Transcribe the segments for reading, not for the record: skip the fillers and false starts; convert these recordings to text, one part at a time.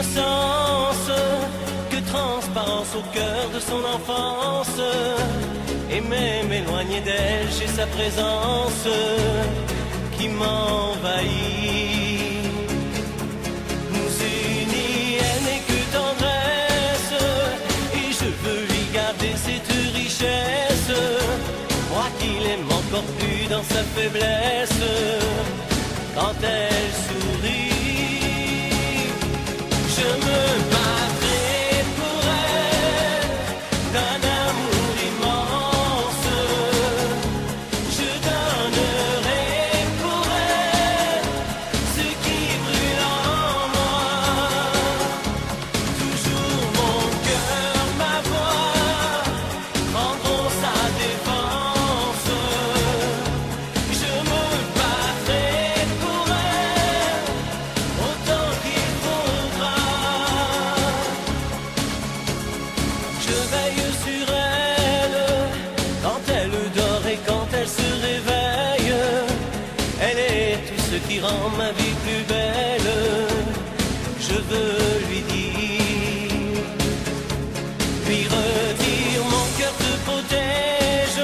innocence, que transparence au cœur de son enfance. Et même éloigné d'elle, j'ai sa présence qui m'envahit. Nous unis, elle n'est que tendresse, et je veux lui garder cette richesse. Moi qui l'aime encore plus dans sa faiblesse, quand elle sourit, je me battrai pour elle d'un amour immense. Je donnerai pour elle ce qui brûle en moi. Toujours mon cœur, ma voix prendront sa défense. Je me battrai pour elle autant qu'il faudra. Je veille sur elle quand elle dort et quand elle se réveille. Elle est tout ce qui rend ma vie plus belle. Je veux lui dire, lui redire, mon cœur te protège,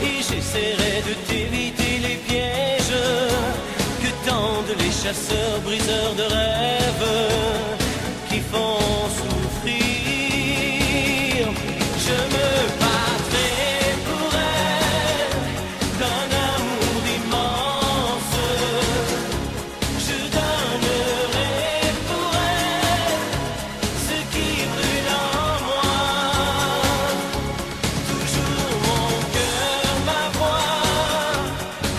et j'essaierai de t'éviter les pièges que tendent les chasseurs briseurs de rêves qui font souffrir. Je me battrai pour elle d'un amour immense. Je donnerai pour elle ce qui brûle en moi. Toujours mon cœur, ma voix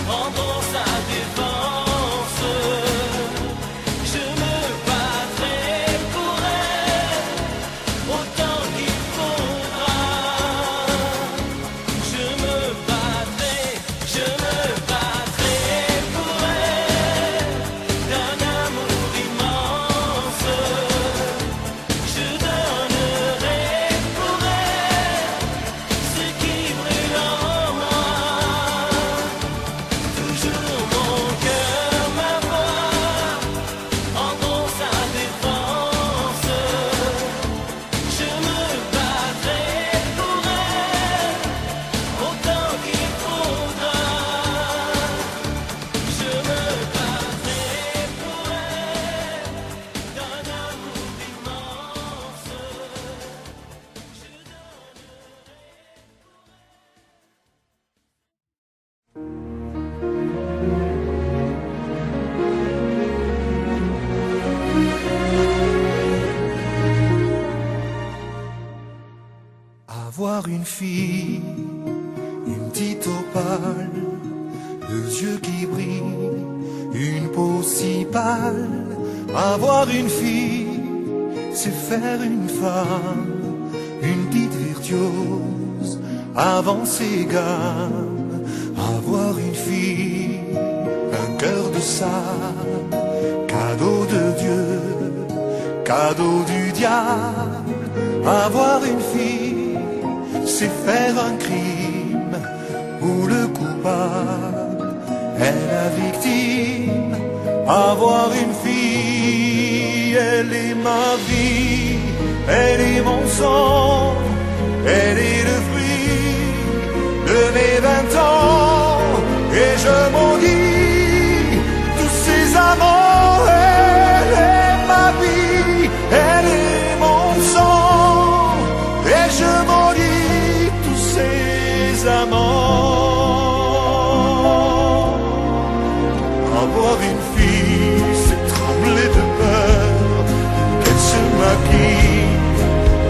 prendront sa défense. Je me battrai pour elle autant qu'il faudra. Je me battrai pour elle d'un amour immense. Je donnerai pour elle ce qui brûle en moi. Toujours mon cœur, ma voix prendront sa défense. Je me battrai pour elle autant qu'il faudra. Je me battrai pour elle d'un amour immense. Avoir une fille, une petite opale, deux yeux qui brillent, une peau si pâle. Avoir une fille, c'est faire une femme, une petite virtuose, avancer gamme. Avoir une fille, un cœur de sable, cadeau de Dieu, cadeau du diable. Avoir une fille, c'est faire un crime où le coupable est la victime. Avoir une fille, elle est ma vie, elle est mon sang, elle est le fruit de mes 20 ans. Et je maudis tous ces amants. Elle est ma vie, elle est mon sang, et je maudis tous ces amants. Avoir une fille, c'est trembler de peur qu'elle se maquille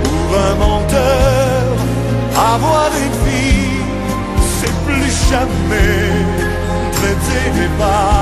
pour un menteur. Avoir une fille, c'est plus jamais traiter des pas